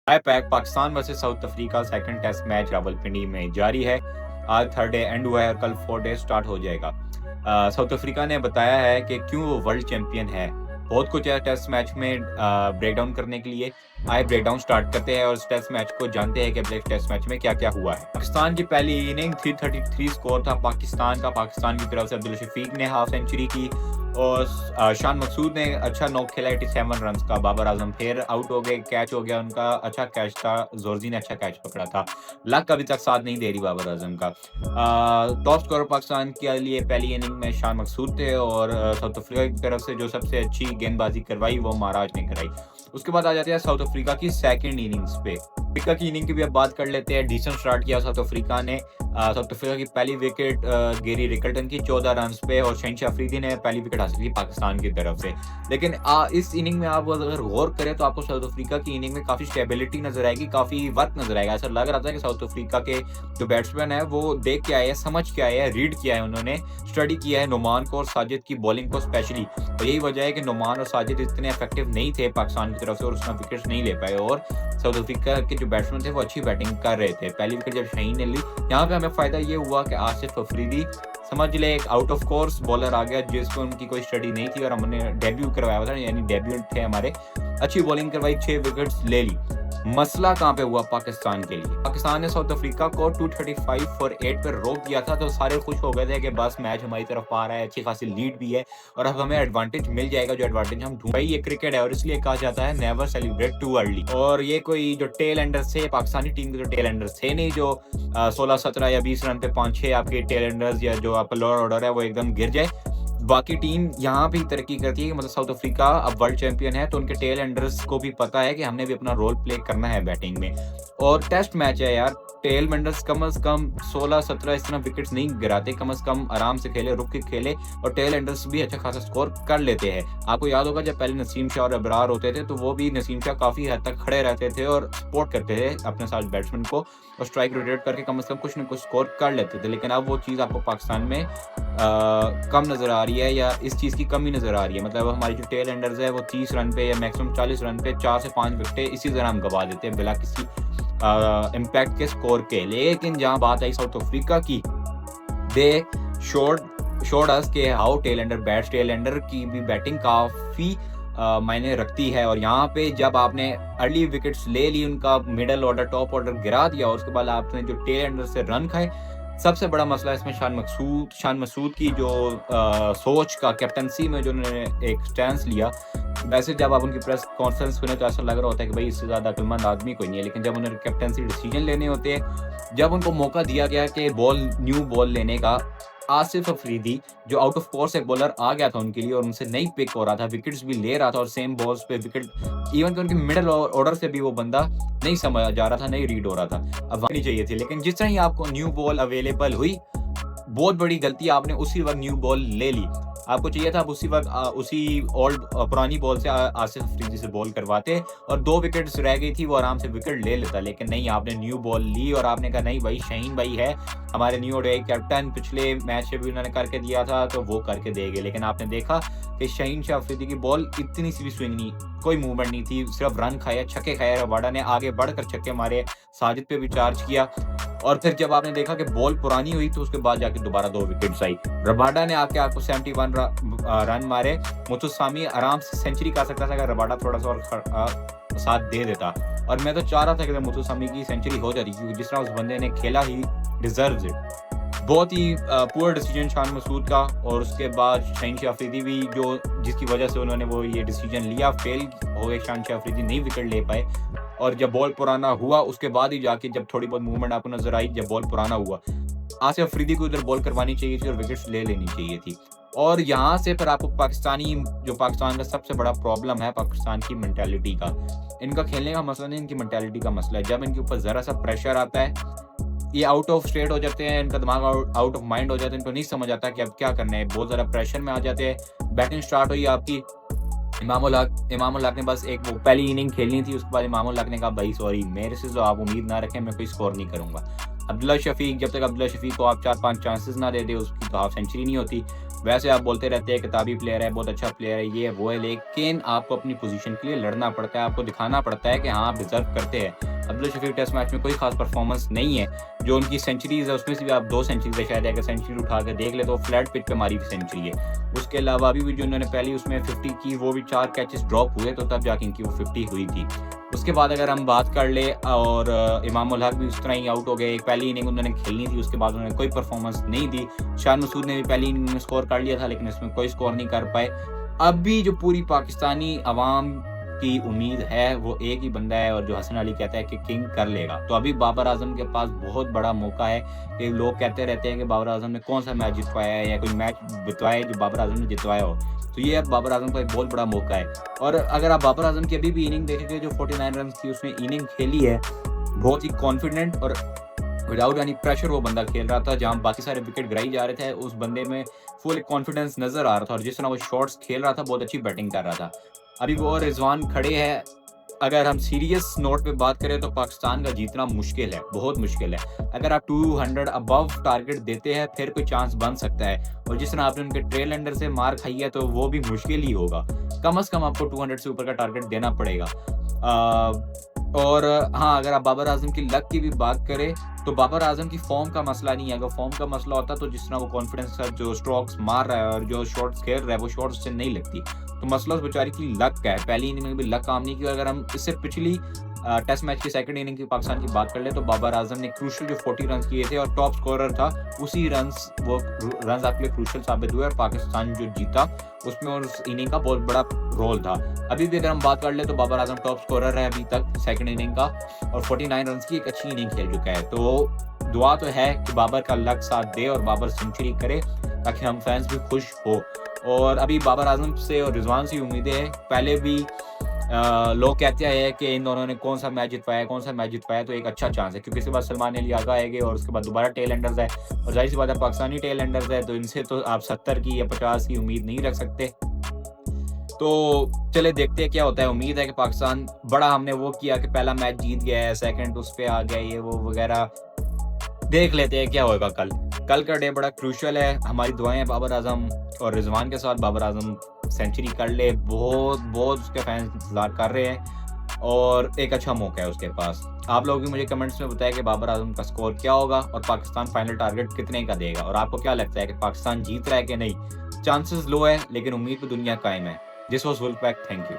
High पैक Pakistan versus South Africa second test match Rawalpindi में जारी है। आज थर्ड डे एंड हुआ है और कल फोर्थ डे स्टार्ट हो जाएगा। साउथ अफ्रीका ने बताया है कि क्यों वो वर्ल्ड चैंपियन है। बहुत कुछ है टेस्ट मैच में ब्रेक डाउन करने के लिए। आए ब्रेक डाउन स्टार्ट करते हैं और इस टेस्ट मैच को जानते हैं कि अगले टेस्ट मैच में क्या-क्या हुआ है। पाकिस्तान की पहली इनिंग 333 स्कोर था पाकिस्तान का। पाकिस्तान की तरफ से अब्दुल शफीक ने हाफ सेंचुरी की और शान मकसूद ने अच्छा नॉक खेला 87 रन्स का। बाबर आजम फिर आउट हो गए, कैच हो गया उनका, अच्छा कैच था। जोरजी ने अच्छा कैच पकड़ा था। लक अभी तक साथ नहीं दे रही बाबर आजम का। टॉप स्कोरर पाकिस्तान के लिए पहली इनिंग में शान मकसूद थे और साउथ अफ्रीका की तरफ से जो सबसे अच्छी गेंदबाजी करवाई वो महाराज ने कराई। उसके बाद आ जाते हैं साउथ अफ्रीका की सेकंड इनिंग्स पे। अफ्रीका की इनिंग की भी अब बात कर लेते हैं। डिसेंट स्टार्ट किया साउथ अफ्रीका ने। साउथ अफ्रीका की पहली विकेट गेरी रिकल्टन की 14 रन्स पे और शहनशाह अफरीदी ने पहली विकेट हासिल की पाकिस्तान की तरफ से। लेकिन इस इनिंग में आप अगर गौर करें तो आपको साउथ अफ्रीका की इनिंग में काफी स्टेबिलिटी नजर आएगी, काफी वर्क नजर आएगा। ऐसा लग रहा था कि साउथ अफ्रीका के जो बैट्समैन है वो देख के आए हैं, समझ के आए हैं, रीड किया है, उन्होंने स्टडी किया है नुमान को और साजिद की बॉलिंग को स्पेशली। और यही वजह है कि नुमान और साजिद इतने इफेक्टिव नहीं थे पाकिस्तान की तरफ से और उसमें विकेट्स नहीं ले पाए और साउथ अफ्रीका के जो बैट्समैन थे वो अच्छी बैटिंग कर रहे थे। पहली विकेट जब शाहीन ने ली, यहाँ पे हमें फायदा ये हुआ कि आसिफ अफरीदी समझ ले एक आउट ऑफ कोर्स बॉलर आ गया जिसको उनकी कोई स्टडी नहीं थी और हमने डेब्यू करवाया था, यानी डेब्यू थे हमारे। अच्छी बॉलिंग करवाई, 6 विकेट्स ले ली। मसला कहाँ पे हुआ पाकिस्तान के लिए? पाकिस्तान ने साउथ अफ्रीका को 235 फॉर 8 पर रोक दिया था तो सारे खुश हो गए थे कि बस मैच हमारी तरफ आ रहा है, अच्छी खासी लीड भी है और अब हमें एडवांटेज मिल जाएगा, जो एडवांटेज हम ढूंढ। ये क्रिकेट है और इसलिए कहा जाता है नेवर सेलिब्रेट टू अर्ली। और ये कोई जो टेल एंडर्स थे पाकिस्तानी टीम के, जो टेल एंडर्स थे नहीं, जो 16, 17 या 20 रन पे 5-6 आपके टेल एंडर्स या जो आपका लोअर ऑर्डर है वो एकदम गिर जाए। बाकी टीम यहाँ भी तरक्की करती है कि मतलब साउथ अफ्रीका अब वर्ल्ड चैंपियन है तो उनके टेल एंडर्स को भी पता है कि हमने भी अपना रोल प्ले करना है बैटिंग में। और टेस्ट मैच है यार, टेल एंडर्स कम से कम 16-17 इस तरह विकेट्स नहीं गिराते, कम से कम आराम से खेले, रुक के खेले और टेल एंडर्स भी अच्छा खासा स्कोर कर लेते हैं। आपको याद होगा जब पहले नसीम शाह और अबरार होते थे तो वो भी नसीम शाह काफी हद तक खड़े रहते थे और सपोर्ट करते थे अपने साथ बैट्समैन को और स्ट्राइक रोटेट करके कम से कम कुछ न कुछ स्कोर कर लेते थे। लेकिन अब वो चीज़ आपको पाकिस्तान में कम नजर आ रही है या इस चीज़ की कमी नजर आ रही है। मतलब हमारी जो टेल एंडर्स है वो 30 रन पे या मैक्सिमम 40 रन पे 4 से 5 विकेटें इसी तरह हम गवा देते हैं बिना किसी इम्पैक्ट के स्कोर के। लेकिन जहां बात आई साउथ अफ्रीका की, दे शोड अस के how tail ender bats. Tail ender की भी बैटिंग काफी मायने रखती है और यहाँ पे जब आपने अर्ली विकेट्स ले ली, उनका मिडल ऑर्डर टॉप ऑर्डर गिरा दिया और उसके बाद आपने जो टेल एंडर से रन खाए, सबसे बड़ा मसला इसमें शान मसूद की जो सोच का कैप्टनसी में जो उन्होंने एक स्टैंस लिया। वैसे जब आप उनकी प्रेस कॉन्फ्रेंस सुने तो ऐसा लग रहा होता है कि भाई इससे ज़्यादा अक्लमंद आदमी कोई नहीं है, लेकिन जब उन्होंने कैप्टनसी डिसीजन लेने होते हैं, जब उनको मौका दिया गया कि न्यू बॉल लेने का, आसिफ अफरीदी जो आउट ऑफ कोर्स एक बॉलर आ गया था उनके लिए और उनसे नहीं पिक हो रहा था, विकेट्स भी ले रहा था और सेम बॉल्स पे विकेट, इवन कि उनके मिडिल ऑर्डर से भी वो बंदा नहीं समझ जा रहा था, नहीं रीड हो रहा था। अब नहीं चाहिए थी, लेकिन जिस तरह ही आपको न्यू बॉल अवेलेबल हुई, बहुत बड़ी गलती आपने उसी वक्त न्यू बॉल ले ली। आपको चाहिए था आप उसी वक्त उसी ओल्ड पुरानी बॉल से आसिफ अफरीदी से बॉल करवाते और 2 विकेट्स रह गई थी, वो आराम से विकेट ले लेता। लेकिन नहीं, आपने न्यू बॉल ली और आपने कहा नहीं भाई शाहीन भाई है हमारे न्यू ओडीआई कैप्टन, पिछले मैच से भी उन्होंने करके दिया था तो वो करके देंगे। लेकिन आपने देखा कि शहनशाह अफरीदी की बॉल इतनी सी भी स्विंग नहीं, कोई मूवमेंट नहीं थी, सिर्फ रन खाया, छक्के खाया। रबाडा ने आगे बढ़कर छक्के मारे, साजिद पे भी चार्ज किया और फिर जब आपने देखा कि बॉल पुरानी हुई तो उसके बाद जाके दोबारा 2 विकेट्स आई। रबाडा ने आके आपको 71 रन मारे। मुतुसामी आराम से सेंचुरी कर सकता था अगर रबाडा थोड़ा सा और साथ दे देता और मैं तो चाह रहा था कि मुतुसामी की सेंचुरी हो जाती क्योंकि जिस तरह उस बंदे ने खेला ही डिजर्व्स इट। बहुत ही पुअर डिसीजन शान मसूद का और उसके बाद शहनशाह अफरीदी भी जो जिसकी वजह से उन्होंने वो ये डिसीजन लिया, फेल हो गए शहनशाह अफरीदी, नहीं विकेट ले पाए। और जब बॉल पुराना हुआ उसके बाद ही जाके जब थोड़ी बहुत मूवमेंट आपको नजर आई, जब बॉल पुराना हुआ, आसिफ अफरीदी को उधर बॉल करवानी चाहिए थी और विकेट्स ले लेनी चाहिए थी। और यहाँ से फिर आपको पाकिस्तान का सबसे बड़ा प्रॉब्लम है पाकिस्तान की मेंटालिटी का। इनका खेलने का मसला नहीं, इनकी मेंटालिटी का मसला है। जब इनके ऊपर जरा सा प्रेशर आता है, ये आउट ऑफ स्टेट हो जाते हैं, इनका दिमाग आउट ऑफ माइंड हो जाता है, इनको नहीं समझ आता कि अब क्या करना है, बहुत ज़्यादा प्रेशर में आ जाते हैं। बैटिंग स्टार्ट हुई आपकी, इमामुल हक ने बस एक वो पहली इनिंग खेलनी थी, उसके बाद इमामुल हक ने कहा भाई सॉरी, मेरे से जो आप उम्मीद ना रखें, मैं कोई स्कोर नहीं करूंगा। अब्दुल्ला शफीक, जब तक अब्दुल्ला शफीक को आप 4-5 चांसेस ना दे दे उसकी तो हाफ सेंचुरी नहीं होती। वैसे आप बोलते रहते हैं किताबी प्लेयर है, बहुत अच्छा प्लेयर है, ये है, वो है, लेकिन आपको अपनी पोजीशन के लिए लड़ना पड़ता है, आपको दिखाना पड़ता है कि हाँ, आप डिज़र्व करते हैं। अब्दुल्ला शफीक टेस्ट मैच में कोई खास परफॉर्मेंस नहीं है। जो उनकी सेंचुरीज़ है उसमें से भी आप 2 सेंचुरीज़ है शायद, अगर सेंचुरी उठा के देख ले तो फ्लैट पिच पे मारी हुई सेंचुरी है। उसके अलावा अभी भी जो उन्होंने पहली उसमें 50 की, वो भी 4 कैचेस ड्रॉप हुए तो तब जाके इनकी वो 50 हुई थी। उसके बाद अगर हम बात कर ले और इमाम उल हक भी उस तरह ही आउट हो गए। एक पहली इनिंग उन्होंने खेलनी थी, उसके बाद उन्होंने कोई परफॉर्मेंस नहीं दी। शान मसूद ने भी पहली इनिंग में स्कोर कर लिया था, लेकिन इसमें कोई स्कोर नहीं कर पाए। अभी जो पूरी पाकिस्तानी अवाम की उम्मीद है वो एक ही बंदा है, और जो हसन अली कहता है कि किंग कर लेगा। तो अभी बाबर आजम के पास बहुत बड़ा मौका है कि लोग कहते रहते हैं कि बाबर आजम ने कौन सा मैच जितवाया है या कोई मैच जितवाया है जो बाबर आजम ने जितवाया हो, तो ये अब बाबर आजम का एक बहुत बड़ा मौका है। और अगर आप बाबर आजम की अभी भी इनिंग देखेंगे, जो 49 रन की उसने इनिंग खेली है, बहुत ही कॉन्फिडेंट और विदाउट एनी प्रेशर वो बंदा खेल रहा था। जहाँ बाकी सारे विकेट गिराई जा रहे थे, उस बंदे में फुल कॉन्फिडेंस नजर आ रहा था, और जिस तरह वो शॉट्स खेल रहा था, बहुत अच्छी बैटिंग कर रहा था। अभी वो और रिजवान खड़े हैं। अगर हम सीरियस नोट पे बात करें तो पाकिस्तान का जीतना मुश्किल है, बहुत मुश्किल है। अगर आप 200 अबव टारगेट देते हैं फिर कोई चांस बन सकता है, और जिस तरह आपने उनके ट्रेल एंडर से मार खाई है तो वो भी मुश्किल ही होगा। कम से कम आपको 200 से ऊपर का टारगेट देना पड़ेगा। और हाँ, अगर आप बाबर आजम की लक की भी बात करें तो बाबर आजम की फॉर्म का मसला नहीं है। अगर फॉर्म का मसला होता तो जिस तरह वो कॉन्फिडेंस के साथ जो स्ट्रोक्स मार रहा है और जो शॉट्स खेल रहा है वो शॉट्स से नहीं लगती। तो मसला उस बेचारी की लक का है। पहली इनिंग में भी लक काम नहीं किया। अगर हम इससे पिछली टेस्ट मैच की सेकंड इनिंग की पाकिस्तान की बात कर ले तो बाबर आजम ने क्रूशल जो 40 रन किए थे और टॉप स्कोरर था, उसी वो रन आपके लिए क्रूशल साबित हुए और पाकिस्तान जो जीता उसमें उस इनिंग का बहुत बड़ा रोल था। अभी भी अगर हम बात कर ले तो बाबर आजम टॉप स्कोरर है अभी तक सेकंड इनिंग का, और 49 रन की एक अच्छी इनिंग खेल चुका है। तो दुआ तो है कि बाबर का लक साथ दे और बाबर सेंचुरी करे ताकि हम फैंस भी खुश हो। और अभी बाबर आजम से और रिजवान से उम्मीदें हैं। पहले भी लोग कहते हैं कि इन दोनों ने कौन सा मैच जितवाया, तो एक अच्छा चांस है क्योंकि इसके बाद सलमान अली आगा आएंगे और उसके बाद दोबारा टेल एंडर्स है, और जाहिर सी बात है पाकिस्तानी टेल एंडर्स है, तो इनसे तो आप 70 की या 50 की उम्मीद नहीं रख सकते। तो चले देखते हैं क्या होता है। उम्मीद है कि पाकिस्तान बड़ा, हमने वो किया कि पहला मैच जीत गया है, सेकंड उस पे आ गया, ये वो वगैरह, देख लेते हैं क्या होगा कल का डे बड़ा क्रूशियल है। हमारी दुआएं हैं बाबर आजम और रिजवान के साथ, बाबर आजम सेंचुरी कर ले। बहुत उसके फैंस इंतजार कर रहे हैं और एक अच्छा मौका है उसके पास। आप लोग भी मुझे कमेंट्स में बताएं कि बाबर आजम का स्कोर क्या होगा और पाकिस्तान फाइनल टारगेट कितने का देगा, और आपको क्या लगता है कि पाकिस्तान जीत रहा है कि नहीं। चांसेस लो है लेकिन उम्मीद पे दुनिया कायम है। This was Wolfpack, thank you.